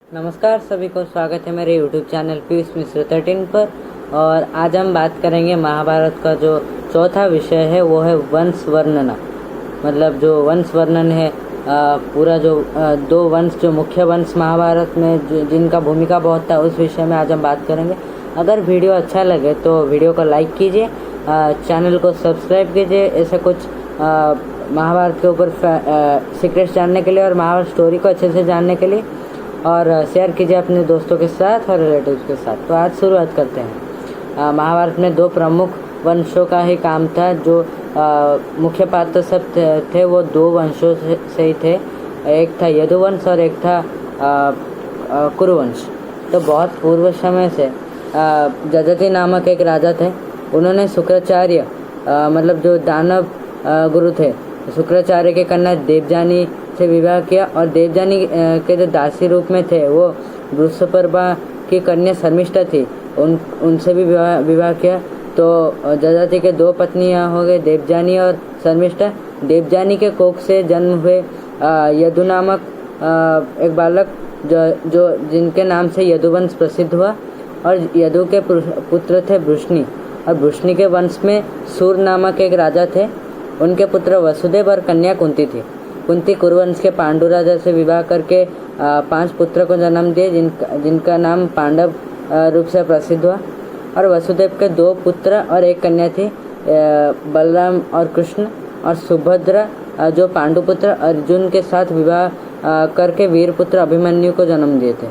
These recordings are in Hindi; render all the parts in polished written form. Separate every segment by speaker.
Speaker 1: नमस्कार सभी को, स्वागत है मेरे YouTube चैनल पीयूष मिश्र 13 पर। और आज हम बात करेंगे महाभारत का जो चौथा विषय है वो है वंश वर्णना। मतलब जो वंश वर्णन है, पूरा जो दो वंश, जो मुख्य वंश महाभारत में जिनका भूमिका बहुत था, उस विषय में आज हम बात करेंगे। अगर वीडियो अच्छा लगे तो वीडियो को लाइक कीजिए, चैनल को सब्सक्राइब कीजिए। ऐसे कुछ महाभारत के ऊपर सीक्रेट्स जानने के लिए और महाभारत स्टोरी को अच्छे से जानने के लिए, और शेयर कीजिए अपने दोस्तों के साथ और रिलेटिव्स के साथ। तो आज शुरुआत करते हैं। महाभारत में दो प्रमुख वंशों का ही काम था। जो मुख्य पात्र सब थे वो दो वंशों से ही थे। एक था यदुवंश और एक था कुरुवंश। तो बहुत पूर्व समय से जजति नामक एक राजा थे। उन्होंने शुक्राचार्य मतलब जो दानव गुरु थे, शुक्राचार्य के कन्या देवजानी से विवाह किया। और देवजानी के जो दासी रूप में थे वो वृषपर्वा की कन्या शर्मिष्ठा थी, उनसे भी विवाह किया। तो जजाति के दो पत्नियां हो गए, देवजानी और शर्मिष्ठा। देवजानी के कोख से जन्म हुए यदु नामक एक बालक जो जिनके नाम से यदुवंश प्रसिद्ध हुआ। और यदु के पुत्र थे वृष्णि, और वृष्णि के वंश में सूर नामक एक राजा थे। उनके पुत्र वसुदेव और कन्या कुंती थी। कुंती कुरुवंश के पांडु राजा से विवाह करके 5 पुत्र को जन्म दिए, जिनका नाम पांडव रूप से प्रसिद्ध हुआ। और वसुदेव के 2 पुत्र और एक कन्या थी, बलराम और कृष्ण। और सुभद्रा जो पांडुपुत्र अर्जुन के साथ विवाह करके वीरपुत्र अभिमन्यु को जन्म दिए थे।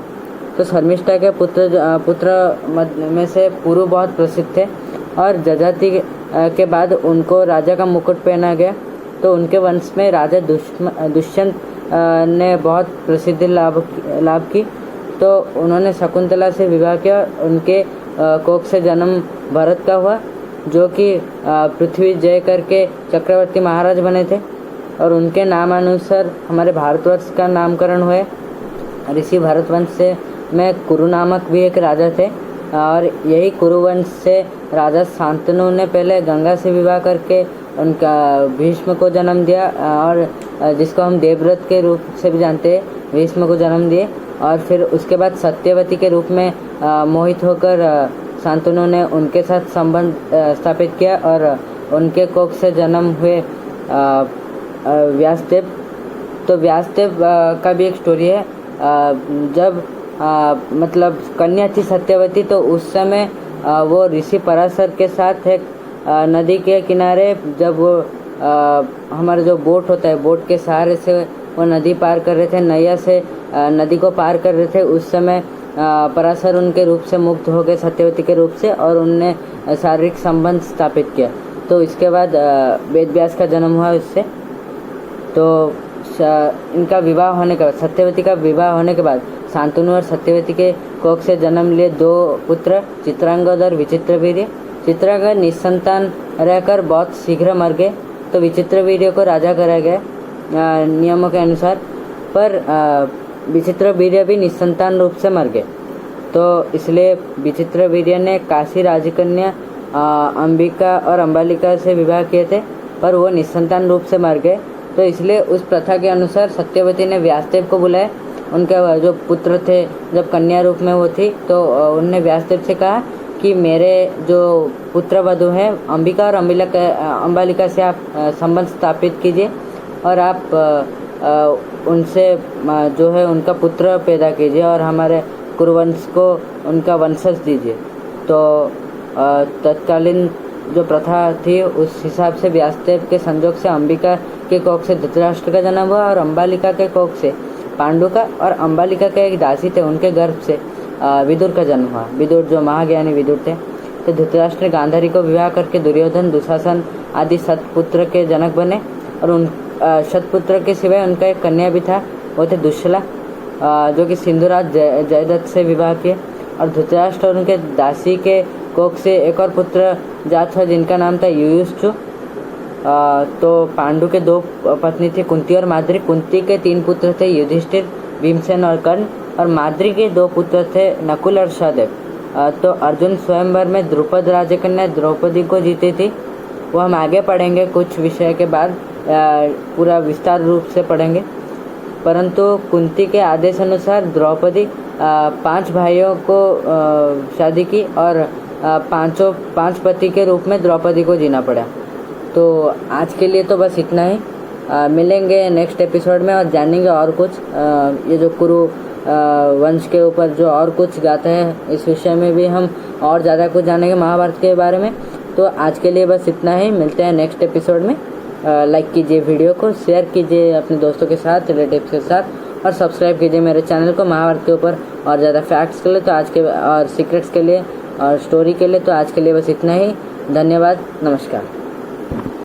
Speaker 1: तो शर्मिष्ठा के पुत्र में से पुरु बहुत प्रसिद्ध थे, और जजाति के बाद उनको राजा का मुकुट पहना गया। तो उनके वंश में राजा दुष्यंत ने बहुत प्रसिद्धि लाभ की। तो उन्होंने शकुंतला से विवाह किया। उनके कोख से जन्म भरत का हुआ, जो कि पृथ्वी जय करके चक्रवर्ती महाराज बने थे। और उनके नामानुसार हमारे भारतवर्ष का नामकरण हुए। ऋषि भरतवंश से में कुरु नामक भी एक राजा थे, और यही कुरुवंश से राजा शांतनु ने पहले गंगा से विवाह करके उनका भीष्म को जन्म दिया, और जिसको हम देवव्रत के रूप से भी जानते हैं, भीष्म को जन्म दिए। और फिर उसके बाद सत्यवती के रूप में मोहित होकर शांतनु ने उनके साथ संबंध स्थापित किया, और उनके कोख से जन्म हुए व्यासदेव। तो व्यासदेव का भी एक स्टोरी है। जब मतलब कन्या थी सत्यवती, तो उस समय वो ऋषि पराशर के साथ एक नदी के किनारे, जब वो हमारा जो बोट होता है, बोट के सहारे से वो नदी पार कर रहे थे, नैया से नदी को पार कर रहे थे। उस समय पराशर उनके रूप से मुक्त हो गए, सत्यवती के रूप से, और उनने शारीरिक संबंध स्थापित किया। तो इसके बाद वेद व्यास का जन्म हुआ इससे। तो इनका विवाह होने के बाद, सत्यवती का विवाह होने के बाद, शांतनु और सत्यवती के कोख से जन्म लिए 2 पुत्र, चित्रांगद और विचित्रवीर्य। चित्रांगद निसंतान रहकर बहुत शीघ्र मर गए। तो विचित्रवीर्य को राजा करा गया नियमों के अनुसार, पर विचित्रवीर्य भी निसंतान रूप से मर गए। तो इसलिए विचित्रवीर्य ने काशी राजकन्या अंबिका और अंबालिका से विवाह किए थे, पर वो निसंतान रूप से मर गए। तो इसलिए उस प्रथा के अनुसार सत्यवती ने व्यासदेव को बुलाया। उनके जो पुत्र थे, जब कन्या रूप में वो थी, तो उन्होंने व्यासदेव से कहा कि मेरे जो पुत्र वधू हैं अंबिका और अंबालिका से आप संबंध स्थापित कीजिए, और आप उनसे जो है उनका पुत्र पैदा कीजिए, और हमारे कुरुवंश को उनका वंशज दीजिए। तो तत्कालीन जो प्रथा थी उस हिसाब से व्यासदेव के संजोग से अंबिका के कोख से धृतराष्ट्र का जन्म हुआ, और अंबालिका के कोख से पांडु का, और अंबालिका के एक दासी थे, उनके गर्भ से विदुर का जन्म हुआ। विदुर जो महाज्ञानी विदुर थे। तो धृतराष्ट्र ने गांधारी को विवाह करके दुर्योधन, दुशासन आदि शतपुत्र के जनक बने। और उन शतपुत्र के सिवाय उनका एक कन्या भी था, वो थे दुश्शला, जो कि सिंधुराज जयदत्त से विवाह किए। और धृतराष्ट्र और उनके दासी के कोख से एक और पुत्र जात हुआ, जिनका नाम था युयुत्सु। तो पांडु के 2 पत्नी थी, कुंती और माद्री। कुंती के 3 पुत्र थे, युधिष्ठिर, भीमसेन और कर्ण। और माद्री के 2 पुत्र थे, नकुल और सहदेव। तो अर्जुन स्वयंवर में द्रुपद राजकन्या द्रौपदी को जीती थी। वो हम आगे पढ़ेंगे, कुछ विषय के बाद पूरा विस्तार रूप से पढ़ेंगे। परंतु कुंती के आदेश अनुसार द्रौपदी पांच भाइयों को शादी की और पांच पति के रूप में द्रौपदी को जीना पड़ा। तो आज के लिए तो बस इतना ही। मिलेंगे नेक्स्ट एपिसोड में और जानेंगे और कुछ ये जो कुरु वंश के ऊपर जो और कुछ गाथा है, इस विषय में भी हम और ज़्यादा कुछ जानेंगे महाभारत के बारे में। तो आज के लिए बस इतना ही। मिलते हैं नेक्स्ट एपिसोड में। लाइक कीजिए वीडियो को, शेयर कीजिए अपने दोस्तों के साथ, रिलेटिव्स के साथ, और सब्सक्राइब कीजिए मेरे चैनल को महाभारत के ऊपर और ज़्यादा फैक्ट्स के लिए तो आज के और सीक्रेट्स के लिए और स्टोरी के लिए। तो आज के लिए बस इतना ही। धन्यवाद, नमस्कार।